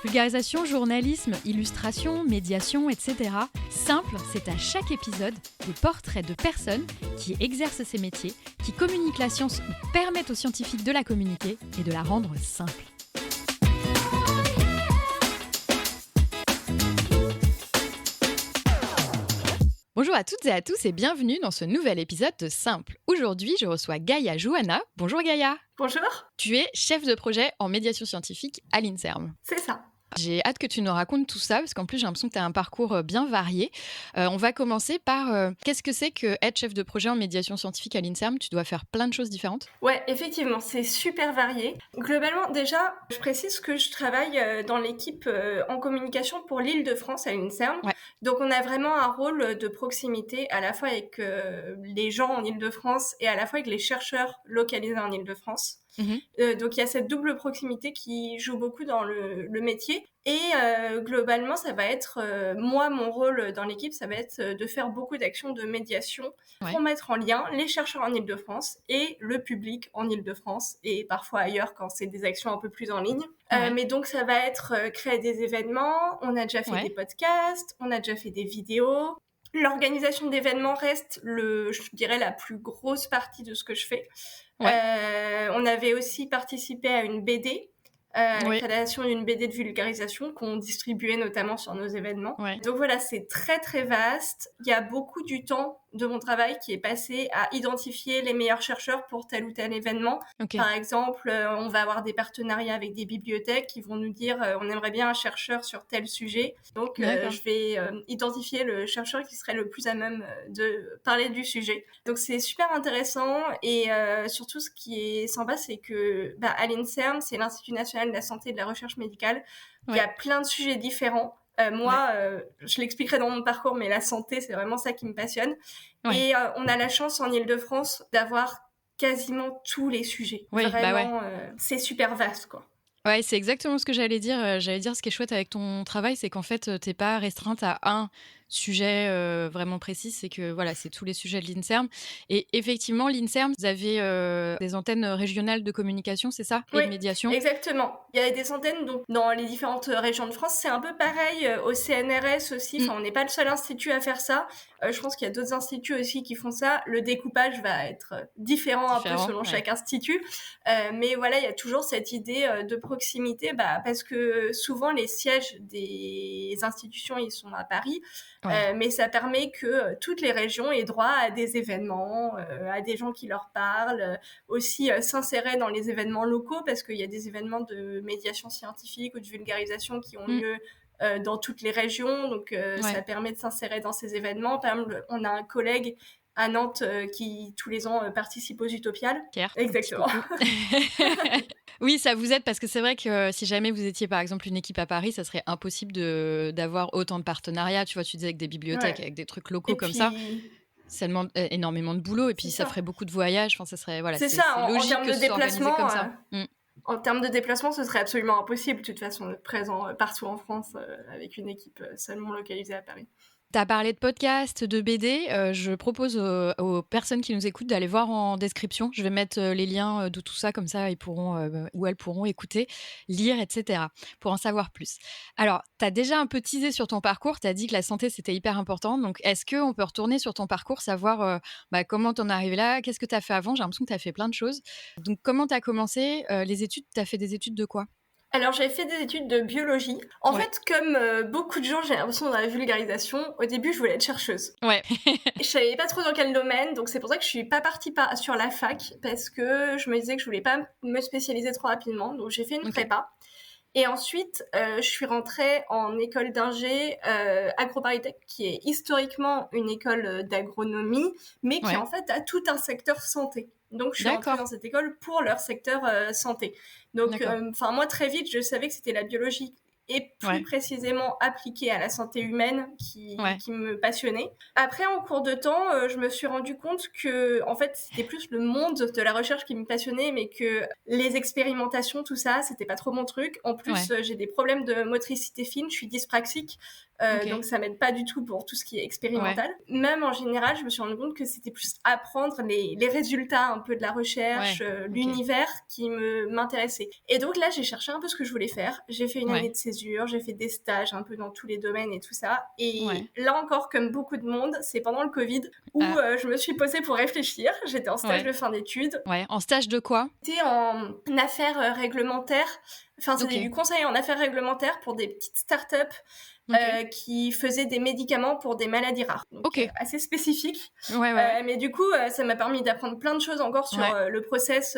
Vulgarisation, journalisme, illustration, médiation, etc. Simple, c'est à chaque épisode des portraits de personnes qui exercent ces métiers, qui communiquent la science ou permettent aux scientifiques de la communiquer et de la rendre simple. Bonjour à toutes et à tous et bienvenue dans ce nouvel épisode de Simple. Aujourd'hui, je reçois Gaïa Johanna. Bonjour Gaïa. Bonjour. Tu es chef de projet en médiation scientifique à l'INSERM. C'est ça. J'ai hâte que tu nous racontes tout ça, parce qu'en plus, j'ai l'impression que tu as un parcours bien varié. On va commencer par qu'est-ce que c'est que être chef de projet en médiation scientifique à l'INSERM ? Tu dois faire plein de choses différentes. Ouais, effectivement, c'est super varié. Globalement, déjà, je précise que je travaille dans l'équipe en communication pour l'Île-de-France à l'INSERM. Ouais. Donc, on a vraiment un rôle de proximité à la fois avec les gens en Île-de-France et à la fois avec les chercheurs localisés en Île-de-France. Donc il y a cette double proximité qui joue beaucoup dans le métier et globalement ça va être moi mon rôle dans l'équipe ça va être de faire beaucoup d'actions de médiation pour mettre en lien les chercheurs en Île-de-France et le public en Île-de-France et parfois ailleurs quand c'est des actions un peu plus en ligne. Mais donc ça va être créer des événements, on a déjà fait des podcasts, on a déjà fait des vidéos. L'organisation d'événements reste, je dirais, la plus grosse partie de ce que je fais. On avait aussi participé à une BD, la création d'une BD de vulgarisation qu'on distribuait notamment sur nos événements. Donc voilà, c'est très très vaste. Il y a beaucoup du temps de mon travail qui est passé à identifier les meilleurs chercheurs pour tel ou tel événement. Par exemple, on va avoir des partenariats avec des bibliothèques qui vont nous dire on aimerait bien un chercheur sur tel sujet. Donc je vais identifier le chercheur qui serait le plus à même de parler du sujet. Donc c'est super intéressant et surtout ce qui est sympa c'est que à l'INSERM, c'est l'Institut national de la santé et de la recherche médicale. Il y a plein de sujets différents. Je l'expliquerai dans mon parcours, mais la santé, c'est vraiment ça qui me passionne. Et on a la chance en Île-de-France d'avoir quasiment tous les sujets. Vraiment, c'est super vaste, quoi. Ouais, c'est exactement ce que j'allais dire. J'allais dire, ce qui est chouette avec ton travail, c'est qu'en fait, t'es pas restreinte à un sujet vraiment précis. C'est que voilà, c'est tous les sujets de l'INSERM. Et effectivement, l'INSERM, vous avez des antennes régionales de communication, c'est ça ? Et de médiation ? Exactement. Il y a des antennes donc, dans les différentes régions de France. C'est un peu pareil au CNRS aussi. Enfin, on n'est pas le seul institut à faire ça. Je pense qu'il y a d'autres instituts aussi qui font ça. Le découpage va être différent un peu selon chaque institut. Mais voilà, il y a toujours cette idée de proximité parce que souvent les sièges des institutions ils sont à Paris. Mais ça permet que toutes les régions aient droit à des événements, à des gens qui leur parlent, aussi s'insérer dans les événements locaux parce qu'il y a des événements de médiation scientifique ou de vulgarisation qui ont lieu dans toutes les régions, donc ça permet de s'insérer dans ces événements. Par exemple, on a un collègue à Nantes qui tous les ans participe aux Utopiales. Pierre. Exactement. Oui, ça vous aide parce que c'est vrai que si jamais vous étiez par exemple une équipe à Paris, ça serait impossible d'avoir autant de partenariats. Tu vois, tu disais avec des bibliothèques, avec des trucs locaux comme ça. Ça demande énormément de boulot et puis ça ferait beaucoup de voyages. Enfin, ça serait c'est logique en termes que de ce soit organisé comme ça. En termes de déplacement, ce serait absolument impossible de toute façon d'être présent partout en France avec une équipe seulement localisée à Paris. Tu as parlé de podcasts, de BD. Je propose aux personnes qui nous écoutent d'aller voir en description. Je vais mettre les liens de tout ça, comme ça, ils pourront, ou elles pourront écouter, lire, etc. pour en savoir plus. Alors, tu as déjà un peu teasé sur ton parcours. Tu as dit que la santé, c'était hyper important. Donc, est-ce qu'on peut retourner sur ton parcours, savoir comment t'en es arrivé là ? Qu'est-ce que tu as fait avant ? J'ai l'impression que tu as fait plein de choses. Donc, comment tu as commencé les études ? Tu as fait des études de quoi ? Alors, j'avais fait des études de biologie. En fait, comme beaucoup de gens, j'ai l'impression dans la vulgarisation, au début, je voulais être chercheuse. Je savais pas trop dans quel domaine, donc c'est pour ça que je suis pas partie sur la fac, parce que je me disais que je voulais pas me spécialiser trop rapidement. Donc, j'ai fait une prépa. Et ensuite, je suis rentrée en école d'ingé AgroParisTech, qui est historiquement une école d'agronomie, mais qui en fait a tout un secteur santé. Donc, je suis rentrée dans cette école pour leur secteur santé. Donc, moi, très vite, je savais que c'était la biologie et plus précisément appliquée à la santé humaine qui me passionnait. Après, en cours de temps, je me suis rendu compte que, en fait, c'était plus le monde de la recherche qui me passionnait, mais que les expérimentations, tout ça, c'était pas trop mon truc. En plus, j'ai des problèmes de motricité fine, je suis dyspraxique. Donc ça m'aide pas du tout pour tout ce qui est expérimental. Même en général, je me suis rendu compte que c'était plus apprendre les résultats un peu de la recherche, l'univers qui m'intéressait. Et donc là, j'ai cherché un peu ce que je voulais faire. J'ai fait une année de césure césure, j'ai fait des stages un peu dans tous les domaines et tout ça. Et Ouais. là encore, comme beaucoup de monde, c'est pendant le Covid où je me suis posée pour réfléchir. J'étais en stage de fin d'études. Ouais, en stage de quoi? J'étais en affaires réglementaires. Enfin, c'était du conseil en affaires réglementaires pour des petites startups qui faisaient des médicaments pour des maladies rares. Donc, assez spécifique. Mais du coup, ça m'a permis d'apprendre plein de choses encore sur le process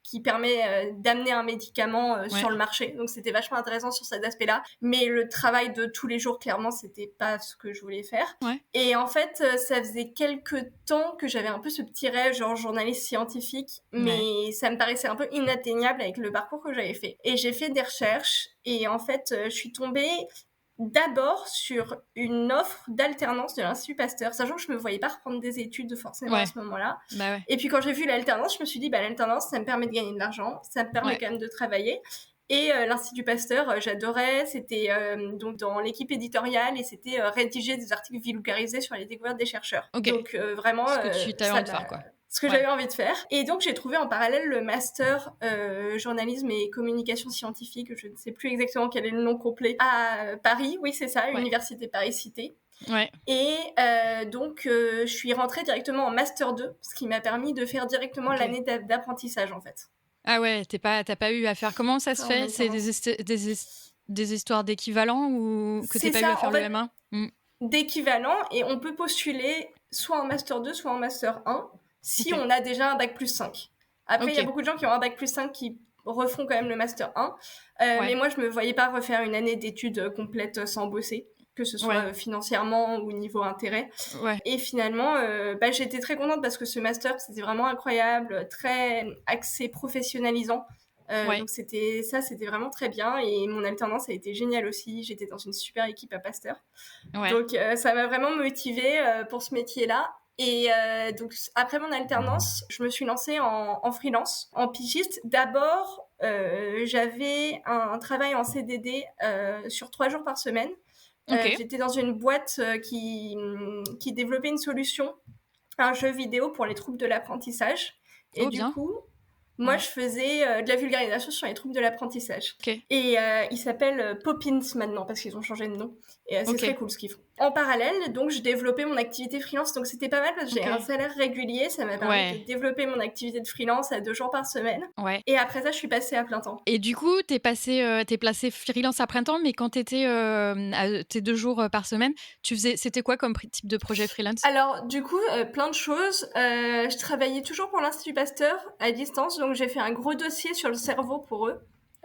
qui permet d'amener un médicament sur le marché. Donc, c'était vachement intéressant sur cet aspect-là. Mais le travail de tous les jours, clairement, c'était pas ce que je voulais faire. Et en fait, ça faisait quelques temps que j'avais un peu ce petit rêve, genre journaliste scientifique, mais ça me paraissait un peu inatteignable avec le parcours que j'avais fait. Et j'ai fait des recherches, et en fait, je suis tombée d'abord sur une offre d'alternance de l'Institut Pasteur, sachant que je me voyais pas reprendre des études forcément à ce moment-là. Et puis quand j'ai vu l'alternance, je me suis dit, l'alternance, ça me permet de gagner de l'argent, ça me permet quand même de travailler. Et l'Institut Pasteur, j'adorais, c'était donc dans l'équipe éditoriale et c'était rédiger des articles vulgarisés sur les découvertes des chercheurs. Donc vraiment, ce que tu avais envie de faire, quoi. Ce que j'avais envie de faire. Et donc, j'ai trouvé en parallèle le master journalisme et communication scientifique, je ne sais plus exactement quel est le nom complet, à Paris, oui, c'est ça, Université Paris-Cité. Et donc, je suis rentrée directement en master 2, ce qui m'a permis de faire directement l'année d'apprentissage, en fait. Ah ouais, t'as pas eu à faire... Comment ça se fait? C'est des histoires d'équivalents ou que t'as pas eu à faire le M1? D'équivalent, et on peut postuler soit en master 2, soit en master 1, si on a déjà un bac plus 5. Après, il y a beaucoup de gens qui ont un bac plus 5 qui refont quand même le master 1. Mais moi, je me voyais pas refaire une année d'études complète sans bosser, que ce soit financièrement ou niveau intérêt. Et finalement, j'étais très contente parce que ce master, c'était vraiment incroyable, très axé professionnalisant. Donc c'était vraiment très bien, et mon alternance a été géniale aussi. J'étais dans une super équipe à Pasteur. Donc ça m'a vraiment motivée pour ce métier-là. Et donc après mon alternance, je me suis lancée en freelance, en pigiste. D'abord, j'avais un travail en CDD sur 3 jours par semaine. J'étais dans une boîte qui développait une solution, un jeu vidéo pour les troubles de l'apprentissage. Et du coup, moi, je faisais de la vulgarisation sur les troubles de l'apprentissage. Et il s'appelle Poppins maintenant, parce qu'ils ont changé de nom. Et c'est très cool ce qu'ils font. En parallèle, donc, je développais mon activité freelance. Donc, c'était pas mal parce que j'ai un salaire régulier. Ça m'a permis de développer mon activité de freelance à 2 jours par semaine. Et après ça, je suis passée à plein temps. Et du coup, t'es placée freelance à plein temps, mais quand t'étais à tes 2 jours par semaine, c'était quoi comme type de projet freelance? Alors, du coup, plein de choses. Je travaillais toujours pour l'Institut Pasteur à distance. Donc, j'ai fait un gros dossier sur le cerveau pour eux.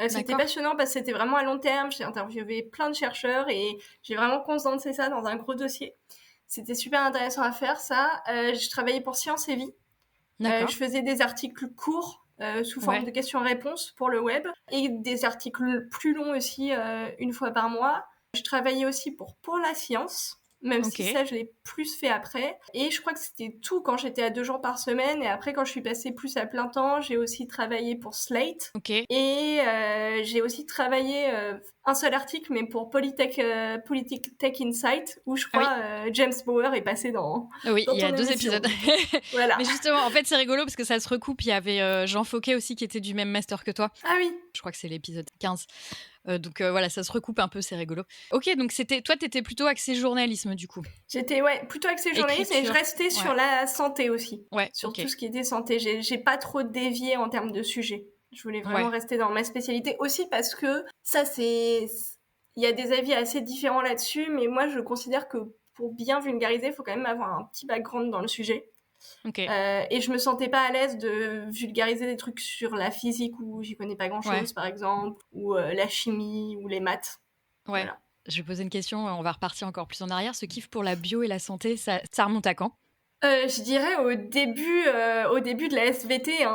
C'était passionnant parce que c'était vraiment à long terme. J'ai interviewé plein de chercheurs et j'ai vraiment condensé ça dans un gros dossier. C'était super intéressant à faire, ça. Je travaillais pour Science et Vie. Je faisais des articles courts sous forme de questions-réponses pour le web et des articles plus longs aussi une fois par mois. Je travaillais aussi pour la science, même si ça, je l'ai plus fait après. Et je crois que c'était tout quand j'étais à 2 jours par semaine. Et après, quand je suis passée plus à plein temps, j'ai aussi travaillé pour Slate. Et j'ai aussi travaillé un seul article, mais pour Polytech Insight, où je crois James Bauer est passé dans il y a 2 épisodes. Voilà. Mais justement, en fait, c'est rigolo parce que ça se recoupe. Il y avait Jean Fauquet aussi qui était du même master que toi. Ah oui. Je crois que c'est l'épisode 15. Donc voilà, ça se recoupe un peu, c'est rigolo. Ok, donc toi, t'étais plutôt axé journalisme du coup. J'étais plutôt axé journalisme et je restais sur la santé aussi. Sur tout ce qui était santé. J'ai pas trop dévié en termes de sujet. Je voulais vraiment rester dans ma spécialité aussi parce que ça, il y a des avis assez différents là-dessus, mais moi, je considère que pour bien vulgariser, il faut quand même avoir un petit background dans le sujet. Et je me sentais pas à l'aise de vulgariser des trucs sur la physique où j'y connais pas grand-chose, par exemple, ou la chimie, ou les maths. Voilà. Je vais poser une question, on va repartir encore plus en arrière. Ce kiff pour la bio et la santé, ça remonte à quand? Je dirais au début de la SVT,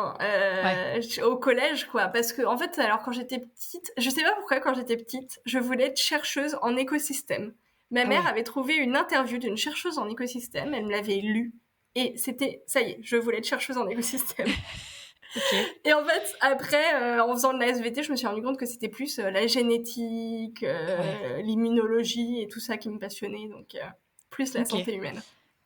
au collège, quoi. Parce que, en fait, alors quand j'étais petite, je sais pas pourquoi, quand j'étais petite, je voulais être chercheuse en écosystème. Ma mère avait trouvé une interview d'une chercheuse en écosystème, elle me l'avait lue. Et c'était, ça y est, je voulais être chercheuse en écosystème. Et en fait, après, en faisant de la SVT, je me suis rendu compte que c'était plus la génétique, l'immunologie et tout ça qui me passionnait, donc plus la santé humaine.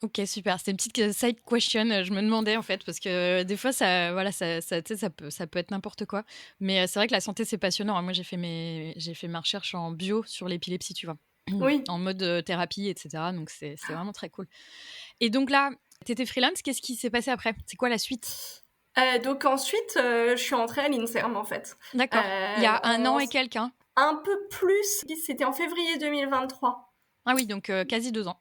OK, super. C'était une petite, side question, je me demandais, en fait, parce que des fois ça voilà, ça tu sais, ça peut être n'importe quoi. Mais, c'est vrai que la santé, c'est passionnant, hein. Moi, j'ai fait ma recherche en bio sur l'épilepsie, tu vois? Oui. En mode, thérapie et cetera, donc c'est vraiment très cool. Et donc là, tu étais freelance, qu'est-ce qui s'est passé après? C'est quoi la suite? Donc ensuite, je suis entrée à l'INSERM, en fait. D'accord. Il y a un an En et quelques, hein? un peu plus, c'était en février 2023. Ah oui, donc, quasi 2 ans.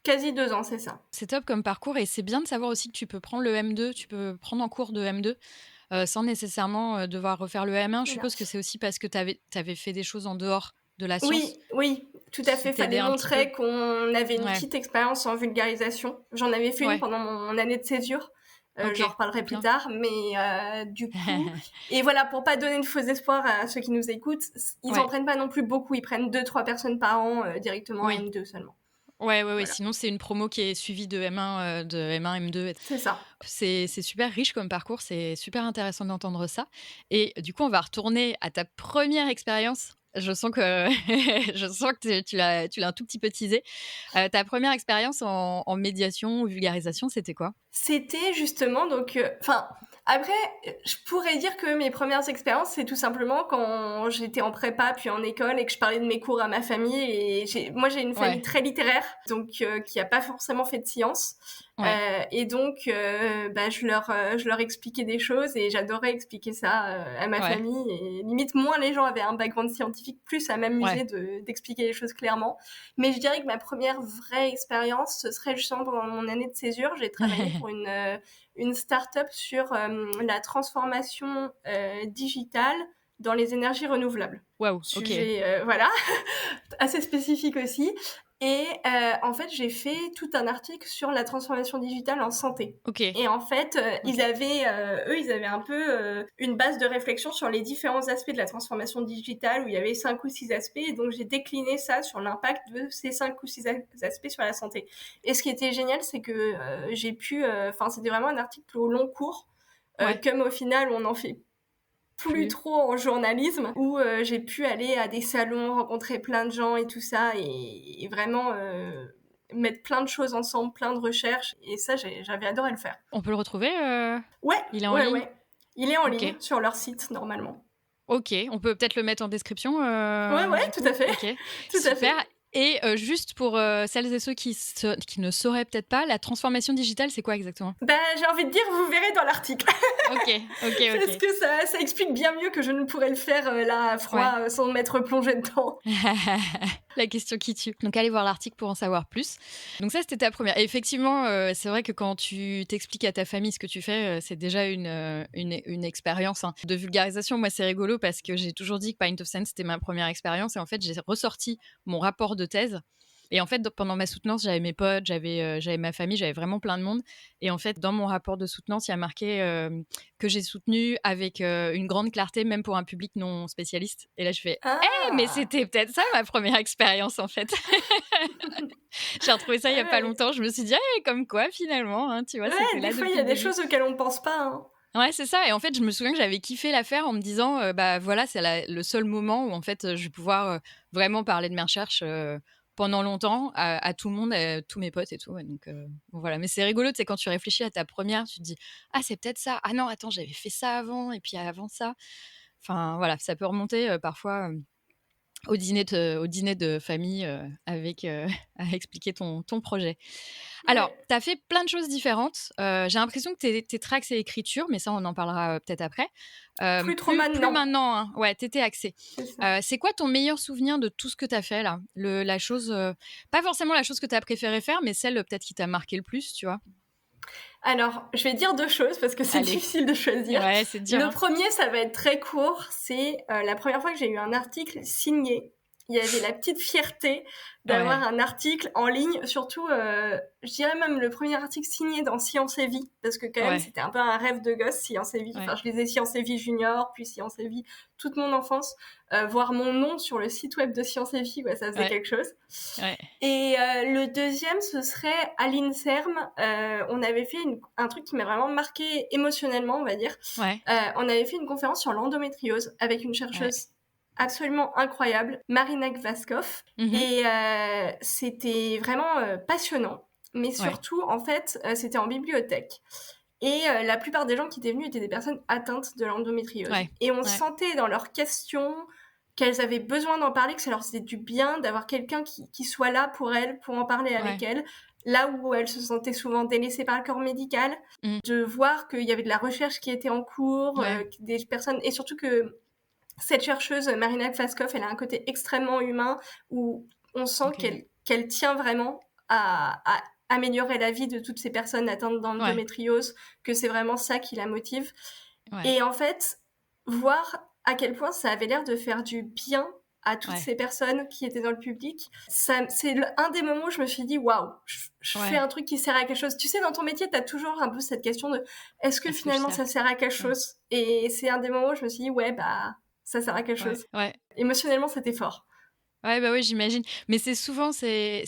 Quasi 2 ans, c'est ça. C'est top comme parcours et c'est bien de savoir aussi que tu peux prendre le M2, tu peux prendre en cours de M2, sans nécessairement, devoir refaire le M1. Je suppose que Merci. c'est aussi parce que tu avais fait des choses en dehors de la science Oui, oui, tout à qui fait. t'aidaient Fallait un petit peu? montrer qu'on avait une Ouais, petite expérience en vulgarisation. J'en avais fait une ouais, pendant mon année de césure. OK, J'en reparlerai plus bien. tard, mais du coup, et voilà, pour pas donner de faux espoirs à ceux qui nous écoutent, ils en Ouais, prennent pas non plus beaucoup. Ils prennent 2-3 personnes par an directement en oui. M2 seulement. Ouais, ouais, ouais, Voilà, sinon c'est une promo qui est suivie de M1, de M1, M2 c'est ça. c'est super riche comme parcours, c'est super intéressant d'entendre ça et du coup, on va retourner à ta première expérience. Je sens que je sens que tu l'as un tout petit peu teasé. Ta première expérience en médiation ou vulgarisation, c'était quoi? C'était justement donc, enfin, après, je pourrais dire que mes premières expériences, c'est tout simplement quand j'étais en prépa puis en école et que je parlais de mes cours à ma famille et j'ai une famille Ouais, très littéraire, donc qui a pas forcément fait de sciences, ouais, et donc bah, je leur expliquais des choses et j'adorais expliquer ça, à ma ouais, famille et limite moins les gens avaient un background scientifique, plus à m'amuser ouais. d'expliquer les choses clairement. Mais je dirais que ma première vraie expérience, ce serait justement pendant mon année de césure. J'ai travaillé pour une start-up sur la transformation digitale dans les énergies renouvelables. Waouh, OK, Sujet, voilà, assez spécifique aussi. Et en fait, j'ai fait tout un article sur la transformation digitale en santé. OK, Et en fait, OK. ils avaient un peu une base de réflexion sur les différents aspects de la transformation digitale, où il y avait 5 ou 6 aspects. Et donc, j'ai décliné ça sur l'impact de ces 5 ou 6 aspects sur la santé. Et ce qui était génial, c'est que j'ai pu, enfin, c'était vraiment un article au long cours, Ouais, comme au final, on en fait plus plus trop en journalisme, où j'ai pu aller à des salons, rencontrer plein de gens et tout ça, et vraiment mettre plein de choses ensemble, plein de recherches, et ça, j'avais adoré le faire. on peut le retrouver, Ouais, il est en ouais, ligne? ouais. Il est en OK, ligne sur leur site, normalement. OK, on peut peut-être le mettre en description, Ouais, ouais, du tout coup? à fait, OK, tout à super fait. et cjuste pour, celles et ceux qui ne sauraient peut-être pas, la transformation digitale, c'est quoi exactement? Bah, j'ai envie de dire, vous verrez dans l'article. OK, OK, Parce OK. que ça explique bien mieux que je ne pourrais le faire là à froid, Ouais. sans m'être plongée dedans. La question qui tue. Donc allez voir l'article pour en savoir plus. Donc ça, c'était ta première. Et effectivement, c'est vrai que quand tu t'expliques à ta famille ce que tu fais, c'est déjà une expérience, hein, de vulgarisation. Moi, c'est rigolo parce que j'ai toujours dit que Pint of Sense, c'était ma première expérience et en fait, j'ai ressorti mon rapport de thèse et en fait, pendant ma soutenance, j'avais mes potes, j'avais ma famille, j'avais vraiment plein de monde et en fait, dans mon rapport de soutenance, il y a marqué, que j'ai soutenu avec, une grande clarté, même pour un public non spécialiste et là, je fais: mais Ah. c'était peut-être ça ma première expérience en fait. J'ai retrouvé ça il y a pas Ouais. longtemps, je me suis dit: «Ah comme quoi finalement, hein, tu vois, c'était Ouais, des là fois, il depuis y a le des début». choses auxquelles on ne pense pas, hein. Ouais, c'est ça et en fait, je me souviens que j'avais kiffé la faire en me disant, «Bah, voilà, c'est le seul moment où en fait, je vais pouvoir, vraiment parler de mes recherches, pendant longtemps à tout le monde, tous mes potes et tout» ouais donc bon voilà. Mais c'est rigolo, tu sais, quand tu réfléchis à ta première, tu te dis: «Ah c'est peut-être ça. Ah non attends, j'avais fait ça avant et puis avant ça». Enfin voilà, ça peut remonter, parfois, au dîner de famille, avec, à expliquer ton projet. Alors, Ouais. tu as fait plein de choses différentes. J'ai l'impression que tu es très axée écriture, mais ça, on en parlera, peut-être après. Plus trop Plus maintenant. maintenant, hein. Ouais, tu étais axée. C'est ça. C'est quoi ton meilleur souvenir de tout ce que tu as fait là? La chose, pas forcément la chose que tu as préféré faire, mais celle, peut-être qui t'a marqué le plus, tu vois? Alors, je vais dire 2 choses parce que c'est Allez. difficile de choisir. Ouais, c'est dur, Le hein. premier, ça va être très court, c'est, la première fois que j'ai eu un article signé. Il y avait la petite fierté d'avoir Ouais, un article en ligne, surtout, je dirais même le premier article signé dans Science et Vie, parce que quand même, ouais, c'était un peu un rêve de gosse, Science et Vie. Enfin, ouais, je lisais Science et Vie junior, puis Science et Vie toute mon enfance. Voir mon nom sur le site web de Science et Vie, ouais, ça faisait ouais, quelque chose. ouais, Et le deuxième, ce serait à l'INSERM. On avait fait un truc qui m'a vraiment marqué émotionnellement, on va dire. ouais, On avait fait une conférence sur l'endométriose avec une ouais. chercheuse absolument incroyable, Marina Gvaskov. Mmh. Et c'était vraiment passionnant. mais surtout, en fait, c'était en bibliothèque. Et la plupart des gens qui étaient venus étaient des personnes atteintes de l'endométriose. Ouais. Et on Ouais. sentait dans leurs questions qu'elles avaient besoin d'en parler, que ça leur faisait du bien d'avoir quelqu'un qui soit là pour elles, pour en parler avec elles. Là où elles se sentaient souvent délaissées par le corps médical, de voir qu'il y avait de la recherche qui était en cours, des personnes, et surtout que cette chercheuse, Marina Kvaskov, elle a un côté extrêmement humain où on sent qu'elle tient vraiment à améliorer la vie de toutes ces personnes atteintes d'endométriose, que c'est vraiment ça qui la motive. Et en fait, voir à quel point ça avait l'air de faire du bien à toutes ces personnes qui étaient dans le public, c'est un des moments où je me suis dit waouh, je fais un truc qui sert à quelque chose. Tu sais, dans ton métier, t'as toujours un peu cette question de est-ce que finalement ça sert à quelque chose? Et c'est un des moments où je me suis dit ouais, bah ça sert à quelque chose. Émotionnellement, c'était fort. Ouais, bah, oui, j'imagine. Mais c'est souvent c'est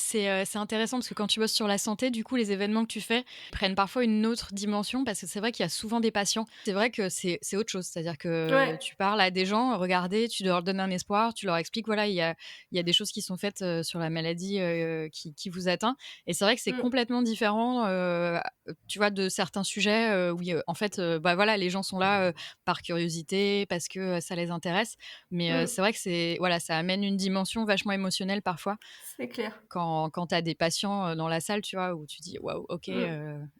intéressant parce que quand tu bosses sur la santé, du coup, les événements que tu fais prennent parfois une autre dimension parce que c'est vrai qu'il y a souvent des patients. C'est vrai que c'est autre chose. C'est-à-dire que tu parles à des gens, regardez, tu leur donnes un espoir, tu leur expliques, voilà, il y a des choses qui sont faites, sur la maladie, qui vous atteint et c'est vrai que c'est complètement différent, tu vois, de certains sujets, où en fait, bah, voilà, les gens sont là, par curiosité, parce que, ça les intéresse. Mais, c'est vrai que voilà, ça amène une dimension vachement émotionnelle parfois. C'est clair. Quand tu as des patients, dans la salle, tu vois, où tu dis: «Waouh, OK,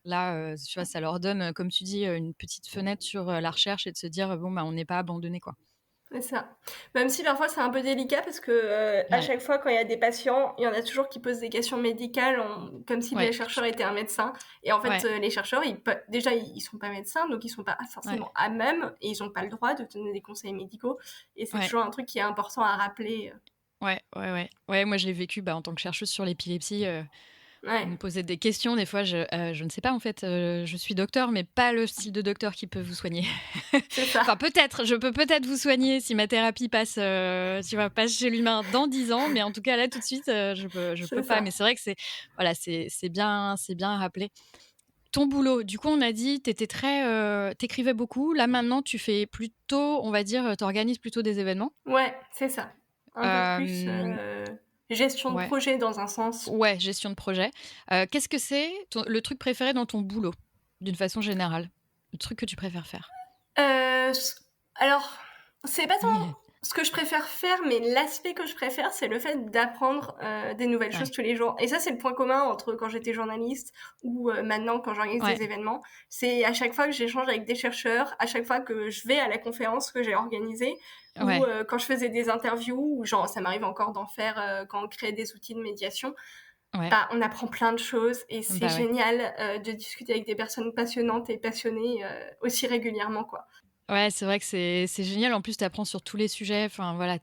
là, tu vois, ça leur donne, comme tu dis, une petite fenêtre sur, la recherche et de se dire: «Bon, bah, on n'est pas abandonnés, quoi». C'est ça. Même si parfois c'est un peu délicat parce que à chaque fois quand il y a des patients, il y en a toujours qui posent des questions médicales comme si les chercheurs étaient un médecin. Et en fait, les chercheurs, déjà, ils sont pas médecins, donc ils sont pas forcément à même et ils ont pas le droit de donner des conseils médicaux. Et c'est toujours un truc qui est important à rappeler. Ouais, moi je l'ai vécu, bah, en tant que chercheuse sur l'épilepsie, on me posait des questions des fois, je ne sais pas en fait, je suis docteur, mais pas le style de docteur qui peut vous soigner. C'est ça. Enfin peut-être, je peux peut-être vous soigner si ma thérapie passe, tu vois, passe chez l'humain dans 10 ans, mais en tout cas là tout de suite, je peux pas. Mais c'est vrai que voilà, c'est bien à rappeler. Ton boulot, du coup, on a dit, tu étais tu beaucoup. Là maintenant, tu fais plutôt, on va dire, tu organises plutôt des événements? Ouais, c'est ça. Un peu plus gestion de Ouais. projet dans un sens. Ouais, gestion de projet. Qu'est-ce que c'est le truc préféré dans ton boulot, d'une façon générale? Le truc que tu préfères faire? Alors, c'est pas tant ce que je préfère faire, mais l'aspect que je préfère, c'est le fait d'apprendre des nouvelles choses tous les jours. Et ça, c'est le point commun entre quand j'étais journaliste ou maintenant quand j'organise des événements. C'est à chaque fois que j'échange avec des chercheurs, à chaque fois que je vais à la conférence que j'ai organisée, ou quand je faisais des interviews, ou genre ça m'arrive encore d'en faire quand on crée des outils de médiation. Bah, on apprend plein de choses et c'est génial de discuter avec des personnes passionnantes et passionnées aussi régulièrement, quoi. Ouais, c'est vrai que c'est génial. En plus, tu apprends sur tous les sujets. Enfin, voilà,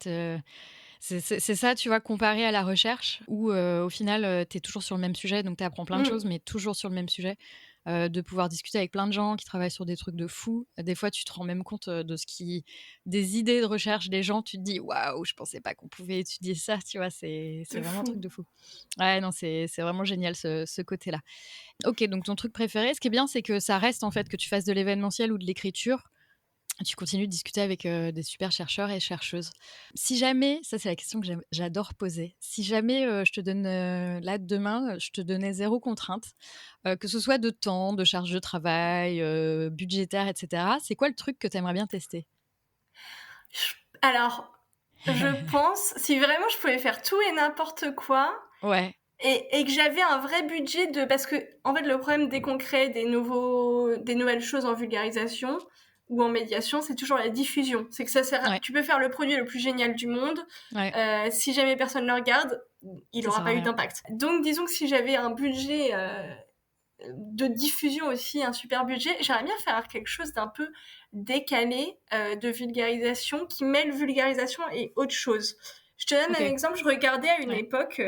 c'est ça, tu vois, comparé à la recherche où, au final, tu es toujours sur le même sujet, donc tu apprends plein de choses, mais toujours sur le même sujet. De pouvoir discuter avec plein de gens qui travaillent sur des trucs de fou. Des fois, tu te rends même compte, des idées de recherche des gens. Tu te dis: «Waouh, je pensais pas qu'on pouvait étudier ça», tu vois? C'est vraiment un truc de fou. Ouais, non, c'est vraiment génial ce côté-là. OK, donc ton truc préféré, ce qui est bien, c'est que ça reste, en fait, que tu fasses de l'événementiel ou de l'écriture, tu continues de discuter avec, des super chercheurs et chercheuses. Si jamais ça, c'est la question que j'adore poser. Si jamais, je te donne, là, demain, je te donnais zéro contrainte, que ce soit de temps, de charge de travail, budgétaire et cetera, c'est quoi le truc que tu aimerais bien tester? Alors, je pense, si vraiment je pouvais faire tout et n'importe quoi Ouais. et que j'avais un vrai budget parce que, en fait, le problème dès qu'on crée des nouvelles choses en vulgarisation ou en médiation, c'est toujours la diffusion. C'est que ça sert tu peux faire le produit le plus génial du monde, si jamais personne le regarde, il Ça n'aura sert à pas eu rien. d'impact. Donc, disons que si j'avais un budget de diffusion aussi, un super budget, j'aimerais bien faire quelque chose d'un peu décalé de vulgarisation qui mêle vulgarisation et autre chose. Je te donne un OK. exemple, je regardais à une Ouais. époque,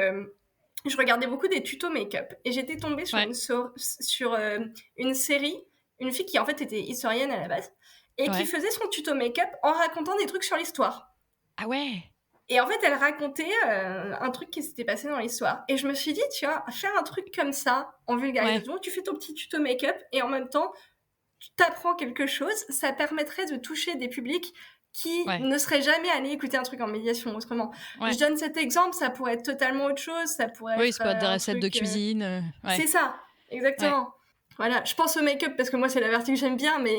je regardais beaucoup des tutos make-up et j'étais tombée sur Ouais. une série, une fille qui en fait était historienne à la base et qui Ouais. faisait son tuto make-up en racontant des trucs sur l'histoire. Ah ouais! Et en fait, elle racontait un truc qui s'était passé dans l'histoire. Et je me suis dit, tu vois, faire un truc comme ça, en Ouais. vulgarisation, tu fais ton petit tuto make-up et en même temps, tu t'apprends quelque chose, ça permettrait de toucher des publics qui Ouais. ne seraient jamais allés écouter un truc en médiation autrement. Je Ouais. donne cet exemple, ça pourrait être totalement autre chose, ça pourrait Oui, être, ça peut être des un recettes de truc, cuisine, ouais. c'est ça, Ouais. exactement. Voilà, je pense au make-up parce que moi, c'est la partie que j'aime bien, mais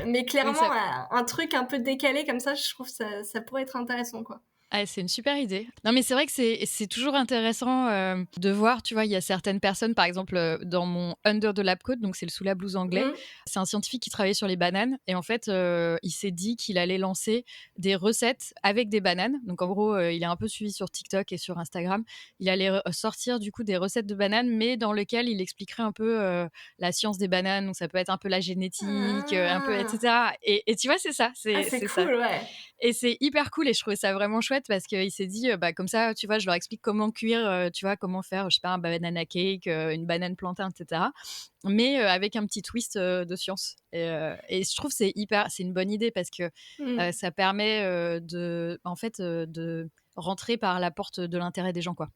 Oui, clairement, ça un truc un peu décalé comme ça, je trouve ça pourrait être intéressant, quoi. ah, c'est une super idée. Non, mais c'est vrai que c'est toujours intéressant, de voir, tu vois? Il y a certaines personnes, par exemple, dans mon Under the Lab Coat, donc c'est le sous la blouse anglais, Mmh. c'est un scientifique qui travaillait sur les bananes et en fait, il s'est dit qu'il allait lancer des recettes avec des bananes. Donc en gros, il est un peu suivi sur TikTok et sur Instagram. Il allait sortir du coup des recettes de bananes, mais dans lequel il expliquerait un peu, la science des bananes. Donc ça peut être un peu la génétique, un peu et Ah! cetera et tu vois? C'est ça, Ah, c'est c'est c'est ça. cool, ouais. Et c'est hyper cool et je trouvais ça vraiment chouette parce qu'il s'est dit, bah, comme ça, tu vois, je leur explique comment cuire, tu vois, comment faire, je sais pas, un banana cake, une banane plantain et cetera. Mais, avec un petit twist, de science et je trouve que c'est une bonne idée parce que, Mmh. ça permet, en fait, de rentrer par la porte de l'intérêt des gens, quoi.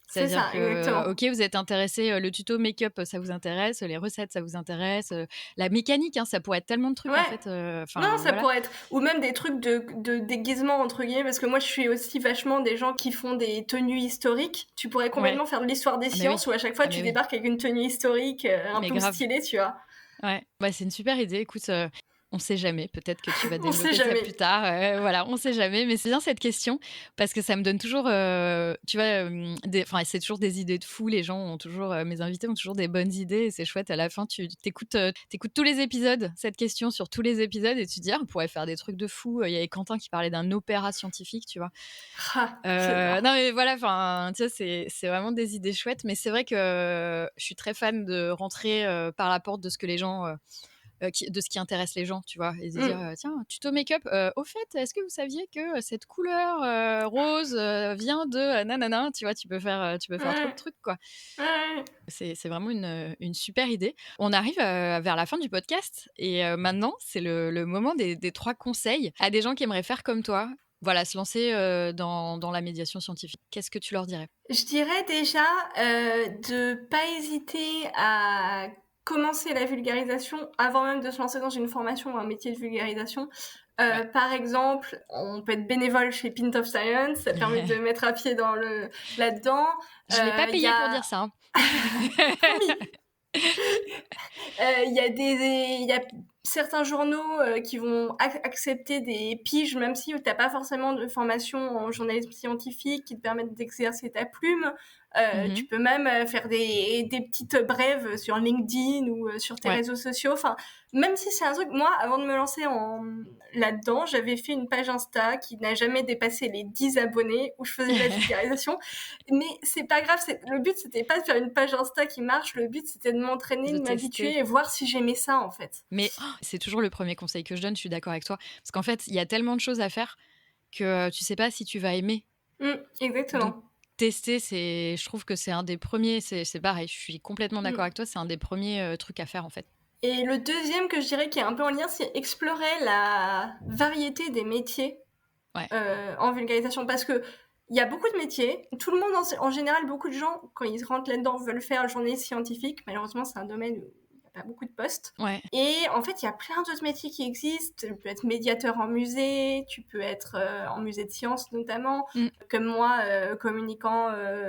C'est C'est-à-dire ça, que, exactement. OK, vous êtes intéressés, le tuto make-up, ça vous intéresse, les recettes, ça vous intéresse, la mécanique, hein, ça pourrait être tellement de trucs, en Ouais. fait, Non, enfin, ça voilà. pourrait être ou même des trucs de «déguisement» entre guillemets, parce que moi je suis aussi vachement des gens qui font des tenues historiques. Tu pourrais Ouais. complètement faire de l'histoire des Ah mais sciences oui. où à chaque fois Ah mais tu oui. débarques avec une tenue historique, un Mais peu grave. stylée, tu vois? Ouais, bah, c'est une super idée. Écoute, on sait jamais, peut-être que tu vas On sait développer ça plus jamais. tard, voilà, on sait jamais. Mais c'est bien cette question parce que ça me donne toujours, tu vois, des enfin, c'est toujours des idées de fou. Les gens ont toujours, mes invités ont toujours des bonnes idées et c'est chouette. À la fin, tu écoutes, tous les épisodes, cette question sur tous les épisodes et tu te dis: «Ah, on pourrait faire des trucs de fou». Il y avait Quentin qui parlait d'un opéra scientifique, tu vois? Ah, j'adore. Non, mais voilà, enfin, tu vois, c'est vraiment des idées chouettes. Mais c'est vrai que je suis très fan de rentrer, par la porte de ce que les gens, de ce qui intéresse les gens, tu vois? Et de dire, Mmh. «Tiens, tuto make-up, au fait, est-ce que vous saviez que cette couleur, rose, vient de, nanana?» Tu vois? Tu peux faire trop de Ouais. trucs, quoi. Ouais, ouais. C'est vraiment une super idée. On arrive, vers la fin du podcast et maintenant, c'est le moment des 3 conseils à des gens qui aimeraient faire comme toi. Voilà, se lancer, dans la médiation scientifique. Qu'est-ce que tu leur dirais? Je dirais déjà, de pas hésiter à commencer la vulgarisation avant même de se lancer dans une formation ou un métier de vulgarisation. Ouais. Par exemple, on peut être bénévole chez Pint of Science, ça permet de mettre un pied dans le là-dedans. Je l'ai pas Il y payé pour a dire ça, hein. promis! Il y a certains journaux, qui vont accepter des piges, même si tu pas forcément de formation en journalisme scientifique, qui te permettent d'exercer ta plume. Tu Mmh. peux même, faire des petites brèves sur LinkedIn ou, sur tes Ouais. réseaux sociaux. Enfin, même si c'est un truc moi, avant de me lancer là-dedans, j'avais fait une page Insta qui n'a jamais dépassé les 10 abonnés, où je faisais de la vulgarisation. Mais c'est pas grave, le but c'était pas de faire une page Insta qui marche, le but c'était de m'entraîner, De de m'habituer tester. et voir si j'aimais ça en fait. Mais c'est toujours le premier conseil que je donne, je suis d'accord avec toi. Parce qu'en fait, il y a tellement de choses à faire que, tu sais pas si tu vas aimer. Donc Exactement. tester, je trouve que c'est un des premiers. C'est pareil, je suis complètement d'accord Mm. avec toi, c'est un des premiers trucs à faire, en fait. Et le deuxième que je dirais qui est un peu en lien, c'est explorer la variété des métiers Ouais. en vulgarisation. Parce que il y a beaucoup de métiers. Tout le monde, en général, beaucoup de gens, quand ils rentrent là-dedans, veulent faire journaliste scientifique. Malheureusement, c'est un domaine où il n'y a pas beaucoup de postes. Ouais. Et en fait, il y a plein d'autres métiers qui existent. Tu peux être médiateur en musée, tu peux être en musée de sciences notamment, Mmh. comme moi, communicant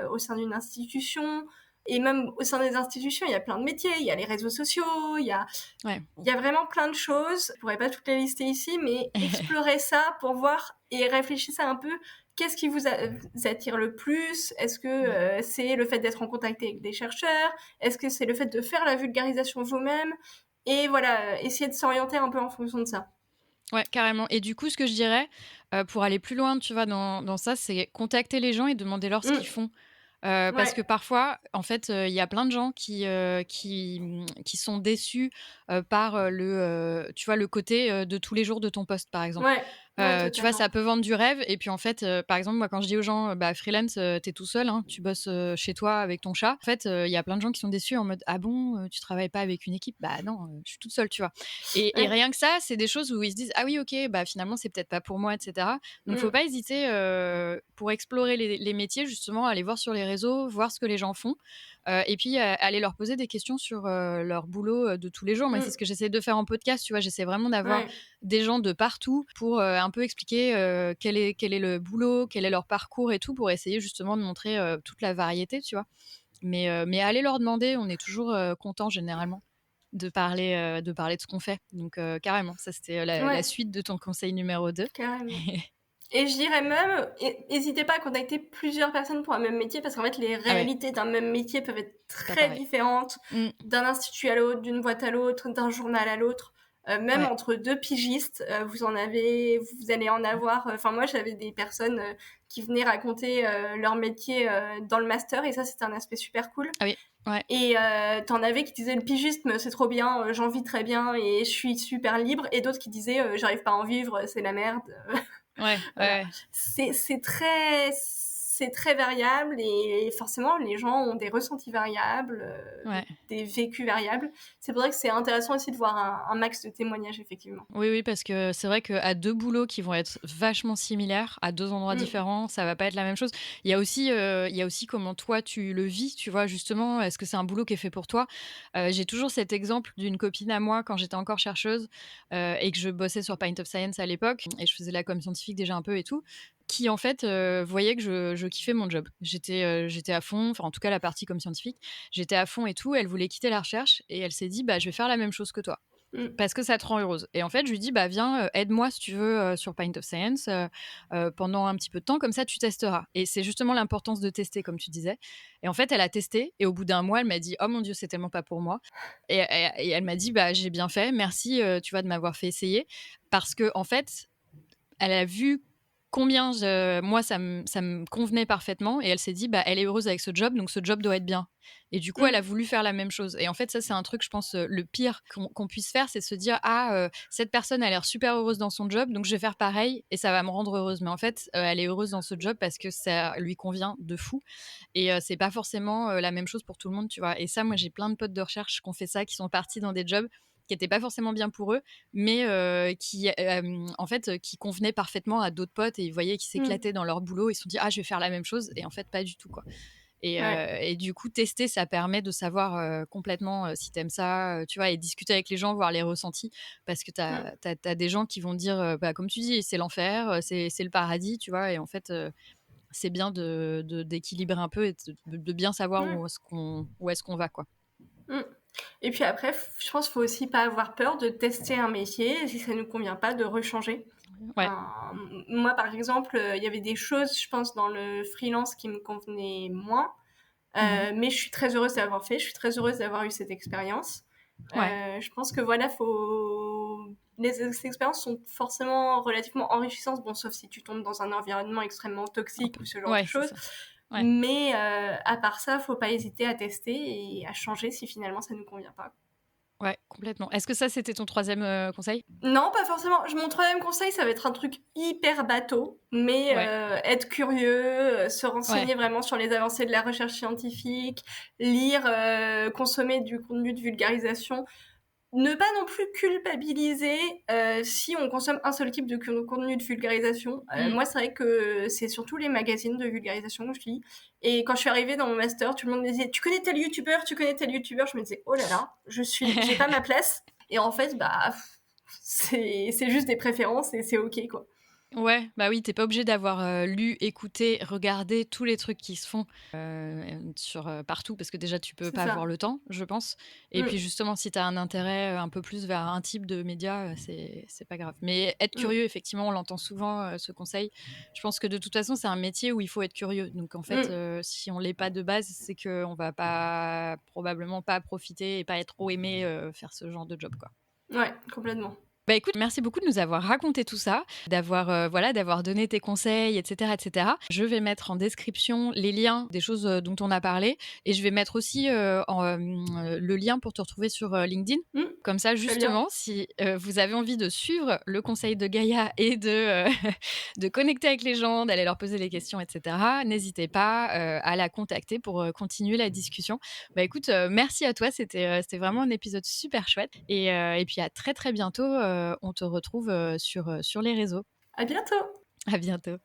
au sein d'une institution. Et même au sein des institutions, il y a plein de métiers. Il y a les réseaux sociaux, Ouais. il y a vraiment plein de choses. Je pourrais pas toutes les lister ici, mais explorez ça pour voir et réfléchissez un peu. Qu'est-ce qui vous attire le plus? Est-ce que Mmh. c'est le fait d'être en contact avec des chercheurs? Est-ce que c'est le fait de faire la vulgarisation vous-même? Et voilà, essayez de s'orienter un peu en fonction de ça. Ouais, carrément. Et du coup, ce que je dirais, pour aller plus loin, tu vois, dans ça, c'est contacter les gens et demander leur ce qu'ils Mmh, font. Parce ouais, que parfois, en fait, il y a plein de gens qui sont déçus, par, tu vois, le côté, de tous les jours de ton poste, par exemple. ouais, ouais, Tu vois, ça totalement. peut vendre du rêve et puis, en fait, par exemple, moi, quand je dis aux gens, «Bah, freelance, tu tout seul, hein, tu bosses, chez toi avec ton chat». En fait, il y a plein de gens qui sont déçus en mode: «Ah bon, tu travailles pas avec une équipe?» Bah non, je suis toute seule, tu vois? Et Ouais, rien que ça, c'est des choses où ils se disent: «Ah oui, OK, bah, finalement, c'est peut-être pas pour moi» et cetera. Donc faut mmh, pas hésiter, pour explorer les métiers, justement, aller voir sur les réseaux, voir ce que les gens font, et puis, aller leur poser des questions sur, leur boulot, de tous les jours. Moi, c'est ce mmh, que j'essaie de faire en podcast, tu vois? J'essaie vraiment d'avoir ouais, des gens de partout pour un peu expliquer quel est le boulot, quel est leur parcours et tout, pour essayer justement de montrer toute la variété, tu vois. Mais aller leur demander, on est toujours content généralement de parler de ce qu'on fait. Donc carrément, ça c'était la Ouais, suite de ton conseil numéro 2. carrément. Et je dirais même, n'hésitez pas à contacter plusieurs personnes pour un même métier, parce qu'en fait, les Ah ouais, réalités d'un même métier peuvent être c'est pas très pareil. différentes Mmh, d'un institut à l'autre, d'une boîte à l'autre, d'un journal à l'autre. Même ouais. entre deux pigistes, vous allez en avoir. Enfin, moi, j'avais des personnes qui venaient raconter leur métier dans le master, et ça, c'était un aspect super cool. Ah oui, ouais. Et t'en avais qui disaient le pigisme, c'est trop bien, j'en vis très bien et je suis super libre. Et d'autres qui disaient j'arrive pas à en vivre, c'est la merde. Ouais, ouais, Voilà. ouais. C'est très variable et forcément les gens ont des ressentis variables, Ouais. des vécus variables. C'est pour ça que c'est intéressant aussi de voir un max de témoignages, effectivement. Oui, oui, parce que c'est vrai qu'à 2 boulots qui vont être vachement similaires, à 2 endroits Mm. différents, ça va pas être la même chose. Il y a aussi comment toi tu le vis, tu vois? Justement, est-ce que c'est un boulot qui est fait pour toi? J'ai toujours cet exemple d'une copine à moi quand j'étais encore chercheuse, et que je bossais sur Pint of Science à l'époque et je faisais la com scientifique déjà un peu et tout, qui en fait, voyait que je kiffais mon job. J'étais à fond, enfin en tout cas la partie com scientifique, j'étais à fond et tout. Elle voulait quitter la recherche et elle s'est dit: «Bah, je vais faire la même chose que toi». Mm. Parce que ça te rend heureuse. Et en fait, je lui dis, bah viens, aide-moi si tu veux sur Pint of Science pendant un petit peu de temps, comme ça tu testeras. Et c'est justement l'importance de tester, comme tu disais. Et en fait, elle a testé et au bout d'un mois, elle m'a dit, oh mon Dieu, c'est tellement pas pour moi. Et elle m'a dit, bah j'ai bien fait, merci, tu vois, de m'avoir fait essayer. Parce que en fait, elle a vu combien moi ça me convenait parfaitement et elle s'est dit bah elle est heureuse avec ce job donc ce job doit être bien et du coup elle a Mm. voulu faire la même chose et en fait ça c'est un truc je pense le pire qu'on puisse faire c'est se dire ah cette personne a l'air super heureuse dans son job donc je vais faire pareil et ça va me rendre heureuse mais en fait elle est heureuse dans ce job parce que ça lui convient de fou et c'est pas forcément la même chose pour tout le monde tu vois et ça moi j'ai plein de potes de recherche qui ont fait ça qui sont partis dans des jobs qui n'étaient pas forcément bien pour eux mais qui, en fait, qui convenaient parfaitement à d'autres potes et ils voyaient qu'ils Mm. s'éclataient dans leur boulot. Ils se sont dit, ah, je vais faire la même chose. Et en fait, pas du tout, quoi. Ouais. Et du coup, tester, ça permet de savoir complètement si t'aimes ça, tu vois, et discuter avec les gens, voir les ressentis. Parce que Mm. t'as des gens qui vont dire, bah, comme tu dis, c'est l'enfer, c'est le paradis, tu vois. Et en fait, c'est bien d'équilibrer un peu et de bien savoir Mm. où est-ce qu'on va, quoi. Mm. Et puis après, je pense qu'il faut aussi pas avoir peur de tester un métier, et si ça nous convient pas, de rechanger. Ouais. Enfin, moi, par exemple, il y avait des choses, je pense, dans le freelance qui me convenaient moins. Mhm. Mais je suis très heureuse d'avoir fait, je suis très heureuse d'avoir eu cette expérience. Ouais. Je pense que voilà, les expériences sont forcément relativement enrichissantes, bon, sauf si tu tombes dans un environnement extrêmement Un toxique peu. ou ce genre de Ouais, c'est choses. ça. Ouais. Mais à part ça, faut pas hésiter à tester et à changer si finalement ça nous convient pas. Ouais, complètement. Est-ce que ça, c'était ton troisième conseil? Non, pas forcément. Mon troisième conseil, ça va être un truc hyper bateau, mais Ouais, être curieux, se ouais, renseigner vraiment sur les avancées de la recherche scientifique, lire, consommer du contenu de vulgarisation. Ne pas non plus culpabiliser si on consomme un seul type de contenu de vulgarisation. mmh, Moi, c'est vrai que c'est surtout les magazines de vulgarisation que je lis. Et quand je suis arrivée dans mon master, tout le monde me disait tu connais tel youtubeur, tu connais tel youtubeur. Je me disais oh là là, j'ai pas ma place. Et en fait, bah c'est juste des préférences et c'est ok quoi. ouais, bah, oui, tu pas obligé d'avoir, lu, écouté, regardé tous les trucs qui se font, partout parce que déjà tu peux C'est pas avoir ça. le temps, je pense et puis Mm, justement si tu as un intérêt, un peu plus vers un type de média, c'est pas grave. Mais être mm, curieux, effectivement, on l'entend souvent, ce conseil. Je pense que de toute façon, c'est un métier où il faut être curieux. Donc en fait, mm. si on l'est pas de base, c'est qu'on va pas probablement pas profiter et pas être trop aimé, faire ce genre de job, quoi. Ouais, complètement. Bah, écoute, merci beaucoup de nous avoir raconté tout ça, d'avoir donné tes conseils et cetera et cetera. Je vais mettre en description les liens des choses, dont on a parlé et je vais mettre aussi, le lien pour te retrouver sur, LinkedIn. Mm, Comme ça, très bien. justement, si, vous avez envie de suivre le conseil de Gaïa et de connecter avec les gens, d'aller leur poser des questions et cetera, n'hésitez pas, à la contacter pour, continuer la discussion. Bah, écoute, merci à toi, c'était vraiment un épisode super chouette et puis à très, très bientôt, on te retrouve, sur les réseaux. À bientôt. À bientôt.